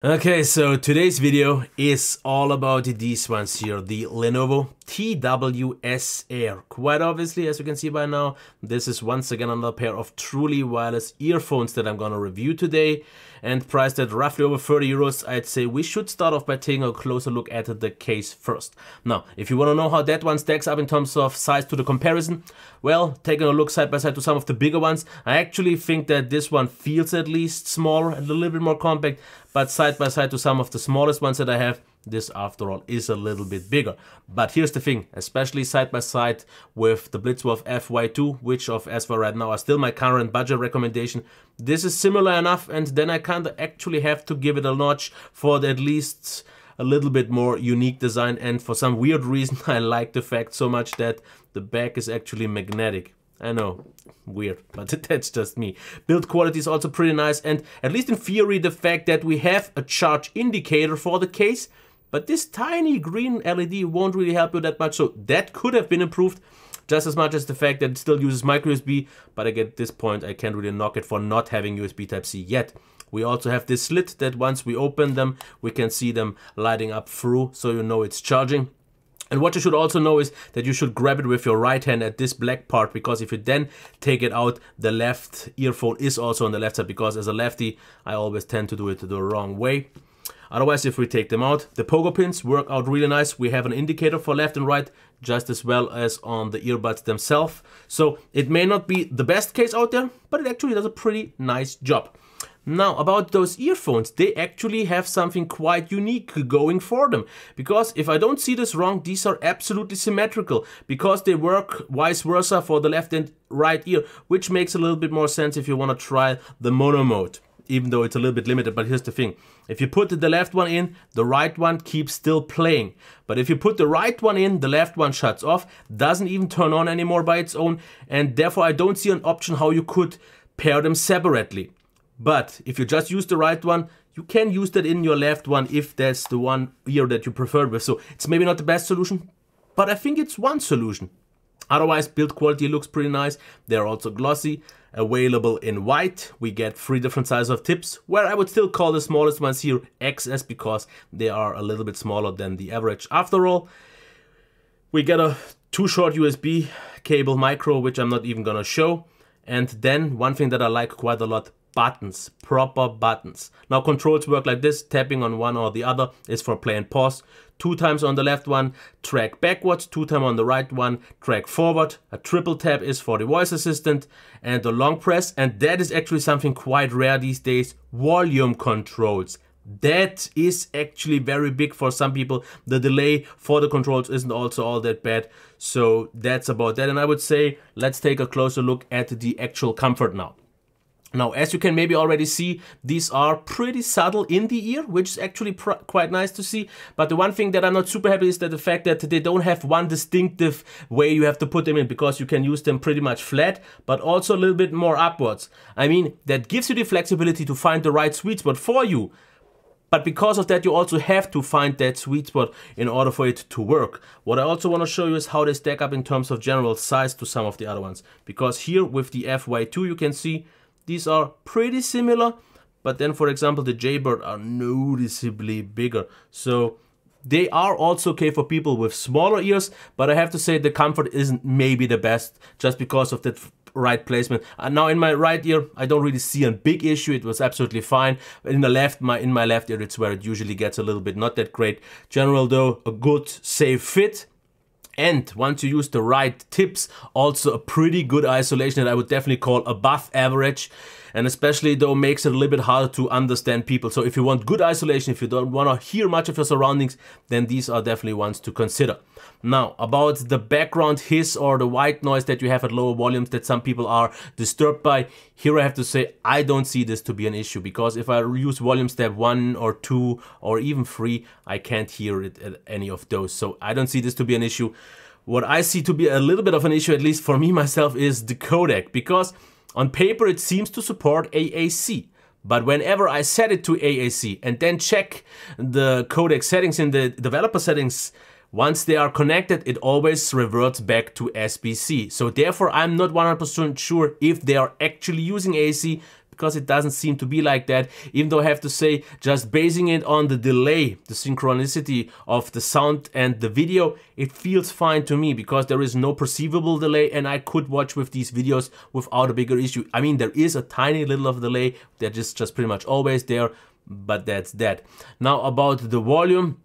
Okay, so today's video is all about these ones here, the Lenovo TWS Air. Quite obviously, as you can see by now, this is once again another pair of truly wireless earphones that I'm gonna review today, and priced at roughly over 30 euros. I'd say we should start off by taking a closer look at the case first. Now, if you wanna know how that one stacks up in terms of size to the comparison, well, taking a look side by side to some of the bigger ones, I actually think that this one feels at least smaller and a little bit more compact, but side by side to some of the smallest ones that I have, this after all is a little bit bigger. But here's the thing, especially side by side with the Blitzwolf FY2, which as for right now are still my current budget recommendation, this is similar enough, and then I kinda actually have to give it a notch for at least a little bit more unique design, and for some weird reason I like the fact so much that the back is actually magnetic. I know, weird, but that's just me. Build quality is also pretty nice, and at least in theory the fact that we have a charge indicator for the case, but this tiny green LED won't really help you that much, so that could have been improved just as much as the fact that it still uses micro USB, but again at this point I can't really knock it for not having USB Type-C yet. We also have this slit that once we open them, we can see them lighting up through, so you know it's charging. And what you should also know is that you should grab it with your right hand at this black part, because if you then take it out, the left earphone is also on the left side, because as a lefty, I always tend to do it the wrong way. Otherwise, if we take them out, the pogo pins work out really nice. We have an indicator for left and right, just as well as on the earbuds themselves. So it may not be the best case out there, but it actually does a pretty nice job. Now, about those earphones, they actually have something quite unique going for them, because if I don't see this wrong, these are absolutely symmetrical, because they work vice versa for the left and right ear, which makes a little bit more sense if you want to try the mono mode, even though it's a little bit limited. But here's the thing, if you put the left one in, the right one keeps still playing, but if you put the right one in, the left one shuts off, doesn't even turn on anymore by its own, and therefore I don't see an option how you could pair them separately. But if you just use the right one, you can use that in your left one if that's the one ear that you prefer with. So it's maybe not the best solution, but I think it's one solution. Otherwise, build quality looks pretty nice. They're also glossy, available in white. We get 3 different sizes of tips, where I would still call the smallest ones here XS, because they are a little bit smaller than the average. After all, we get a 2 short USB cable micro, which I'm not even gonna show. And then one thing that I like quite a lot, buttons, proper buttons. Now controls work like this, tapping on one or the other is for play and pause. 2 times on the left one, track backwards, 2 times on the right one, track forward. A triple tap is for the voice assistant, and the long press, and that is actually something quite rare these days, volume controls. That is actually very big for some people. The delay for the controls isn't also all that bad. So that's about that, and I would say let's take a closer look at the actual comfort now. Now, as you can maybe already see, these are pretty subtle in the ear, which is actually quite nice to see. But the one thing that I'm not super happy is that the fact that they don't have one distinctive way you have to put them in, because you can use them pretty much flat, but also a little bit more upwards. I mean, that gives you the flexibility to find the right sweet spot for you. But because of that, you also have to find that sweet spot in order for it to work. What I also want to show you is how they stack up in terms of general size to some of the other ones. Because here with the FY2, you can see these are pretty similar, but then for example the Jaybird are noticeably bigger. So they are also okay for people with smaller ears, but I have to say the comfort isn't maybe the best, just because of that right placement. Now in my right ear I don't really see a big issue, it was absolutely fine. In the left, in my left ear, it's where it usually gets a little bit not that great. General though, a good safe fit. And once you use the right tips, also a pretty good isolation that I would definitely call above average. And especially though makes it a little bit harder to understand people. So if you want good isolation, if you don't want to hear much of your surroundings, then these are definitely ones to consider. Now, about the background hiss or the white noise that you have at lower volumes that some people are disturbed by, here I have to say I don't see this to be an issue, because if I use volume step 1 or 2 or even 3, I can't hear it at any of those. So I don't see this to be an issue. What I see to be a little bit of an issue, at least for me myself, is the codec, because on paper it seems to support AAC. But whenever I set it to AAC and then check the codec settings in the developer settings, once they are connected, it always reverts back to SBC. So therefore, I'm not 100% sure if they are actually using AAC, because it doesn't seem to be like that, even though I have to say, just basing it on the delay, the synchronicity of the sound and the video, it feels fine to me because there is no perceivable delay and I could watch with these videos without a bigger issue. I mean, there is a tiny little of delay that is just pretty much always there, but that's that. Now about the volume,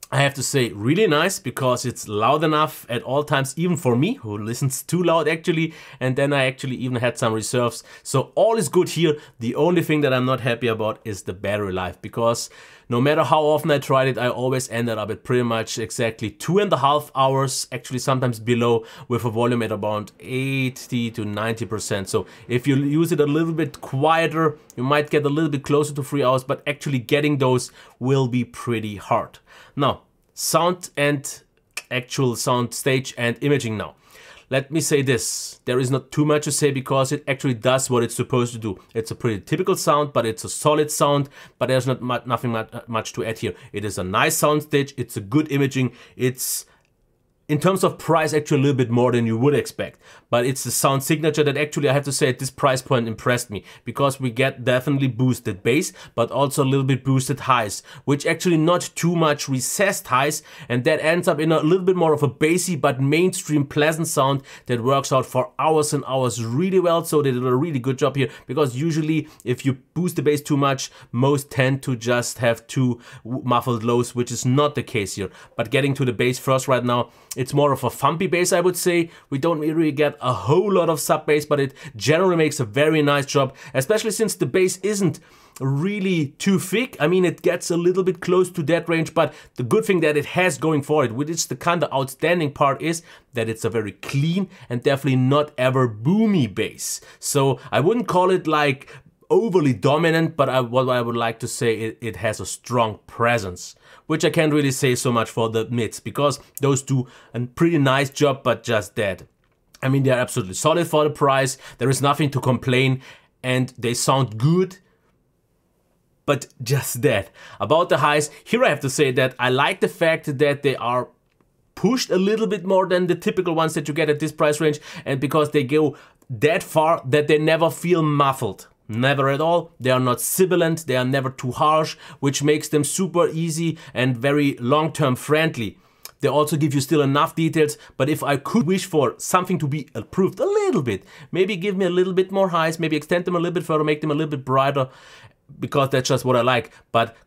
I have to say really nice because it's loud enough at all times, even for me who listens too loud actually, and then I actually even had some reserves. So all is good here. The only thing that I'm not happy about is the battery life, because no matter how often I tried it, I always ended up at pretty much exactly 2.5 hours, actually sometimes below, with a volume at around 80 to 90%. So if you use it a little bit quieter, you might get a little bit closer to 3 hours, but actually getting those will be pretty hard. Now, sound and actual sound stage and imaging now. Let me say this, there is not too much to say because it actually does what it's supposed to do. It's a pretty typical sound, but it's a solid sound, but there's nothing much to add here. It is a nice sound stage, it's a good imaging, it's in terms of price actually a little bit more than you would expect, but it's the sound signature that actually I have to say at this price point impressed me, because we get definitely boosted bass but also a little bit boosted highs, which actually not too much recessed highs, and that ends up in a little bit more of a bassy but mainstream pleasant sound that works out for hours and hours really well. So they did a really good job here, because usually if you boost the bass too much, most tend to just have too muffled lows, which is not the case here. But getting to the bass first right now, it's more of a thumpy bass, I would say. We don't really get a whole lot of sub bass, but it generally makes a very nice job, especially since the bass isn't really too thick. I mean, it gets a little bit close to that range, but the good thing that it has going for it, which is the kind of outstanding part, is that it's a very clean and definitely not ever boomy bass. So I wouldn't call it like overly dominant, but what I would like to say, it has a strong presence, which I can't really say so much for the mids, because those do a pretty nice job, but just that. I mean, they're absolutely solid for the price, there is nothing to complain, and they sound good, but just that. About the highs, here I have to say that I like the fact that they are pushed a little bit more than the typical ones that you get at this price range, and because they go that far that they never feel muffled. Never at all. They are not sibilant, they are never too harsh, which makes them super easy and very long-term friendly. They also give you still enough details, but if I could wish for something to be improved a little bit, maybe give me a little bit more highs, maybe extend them a little bit further, make them a little bit brighter, because that's just what I like. But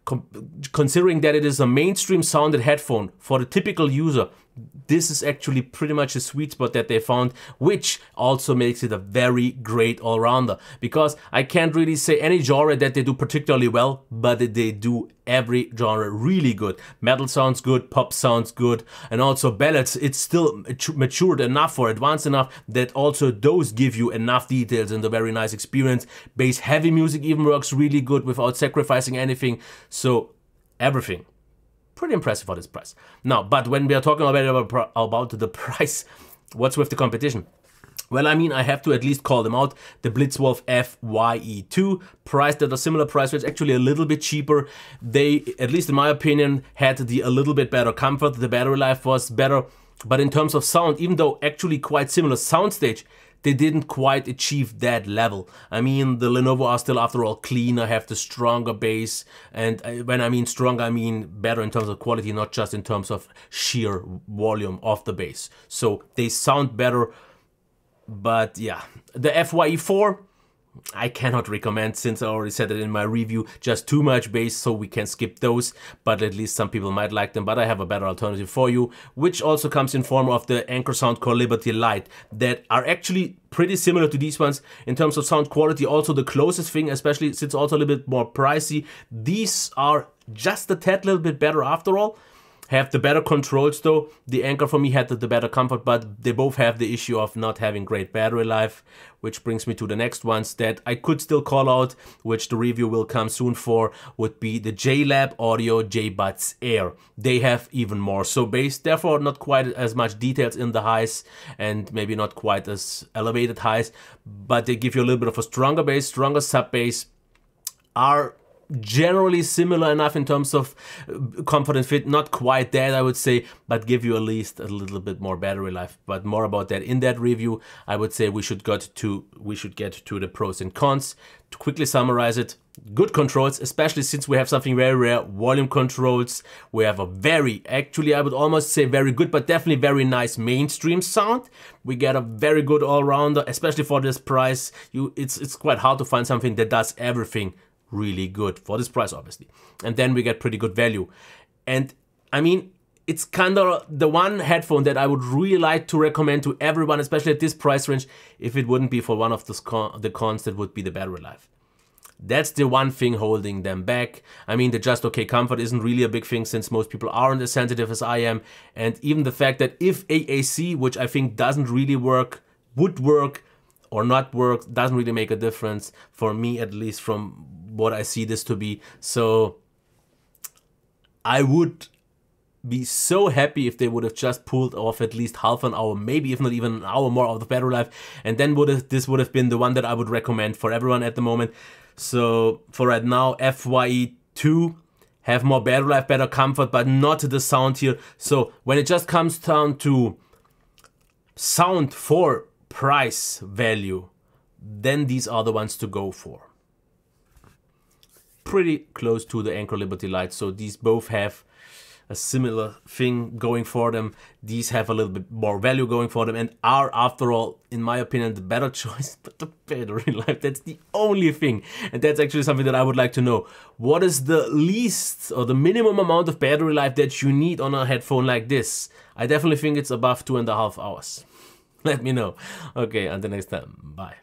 considering that it is a mainstream sounded headphone for the typical user, this is actually pretty much a sweet spot that they found, which also makes it a very great all-rounder, because I can't really say any genre that they do particularly well, but they do every genre really good. Metal sounds good, pop sounds good, and also ballads, it's still matured enough or advanced enough that also those give you enough details and a very nice experience. Bass heavy music even works really good without sacrificing anything, so everything. Pretty impressive for this price. Now, but when we are talking about the price, what's with the competition? Well, I mean, I have to at least call them out. The Blitzwolf FYE2, priced at a similar price range, actually a little bit cheaper. They, at least in my opinion, had a little bit better comfort. The battery life was better. But in terms of sound, even though actually quite similar soundstage, they didn't quite achieve that level. I mean, the Lenovo are still, after all, cleaner, have the stronger bass, and when I mean stronger, I mean better in terms of quality, not just in terms of sheer volume of the bass. So they sound better, but yeah. The FYE4, I cannot recommend, since I already said it in my review, just too much bass, so we can skip those, but at least some people might like them. But I have a better alternative for you, which also comes in form of the Anchor Sound Core Liberty Lite, that are actually pretty similar to these ones in terms of sound quality. Also the closest thing, especially since also a little bit more pricey. These are just a tad little bit better after all. Have the better controls though. The Anchor for me had the better comfort, but they both have the issue of not having great battery life, which brings me to the next ones that I could still call out, which the review will come soon for, would be the JLab Audio JBuds Air. They have even more so bass, therefore not quite as much details in the highs, and maybe not quite as elevated highs, but they give you a little bit of a stronger bass, stronger sub bass, are generally similar enough in terms of comfort and fit, not quite that I would say, but give you at least a little bit more battery life. But more about that in that review. I would say we should get to the pros and cons. To quickly summarize it, good controls, especially since we have something very rare, volume controls. We have a very, actually I would almost say very good, but definitely very nice mainstream sound. We get a very good all-rounder, especially for this price. It's quite hard to find something that does everything really good for this price, obviously. And then we get pretty good value. And I mean, it's kind of the one headphone that I would really like to recommend to everyone, especially at this price range. If it wouldn't be for one of the cons, that would be the battery life. That's the one thing holding them back. I mean, the just okay comfort isn't really a big thing since most people aren't as sensitive as I am. And even the fact that if AAC, which I think doesn't really work, would work or not work, doesn't really make a difference for me, at least from what I see this to be. So I would be so happy if they would have just pulled off at least half an hour, maybe if not even an hour more of the battery life, and then this would have been the one that I would recommend for everyone at the moment. So for right now, FYE2, have more battery life, better comfort, but not the sound here. So when it just comes down to sound for price value, then these are the ones to go for. Pretty close to the Anchor Liberty Light, so these both have a similar thing going for them. These have a little bit more value going for them and are, after all, in my opinion, the better choice. But the battery life, that's the only thing. And that's actually something that I would like to know. What is the least or the minimum amount of battery life that you need on a headphone like this? I definitely think it's above 2.5 hours. Let me know. Okay, until next time. Bye.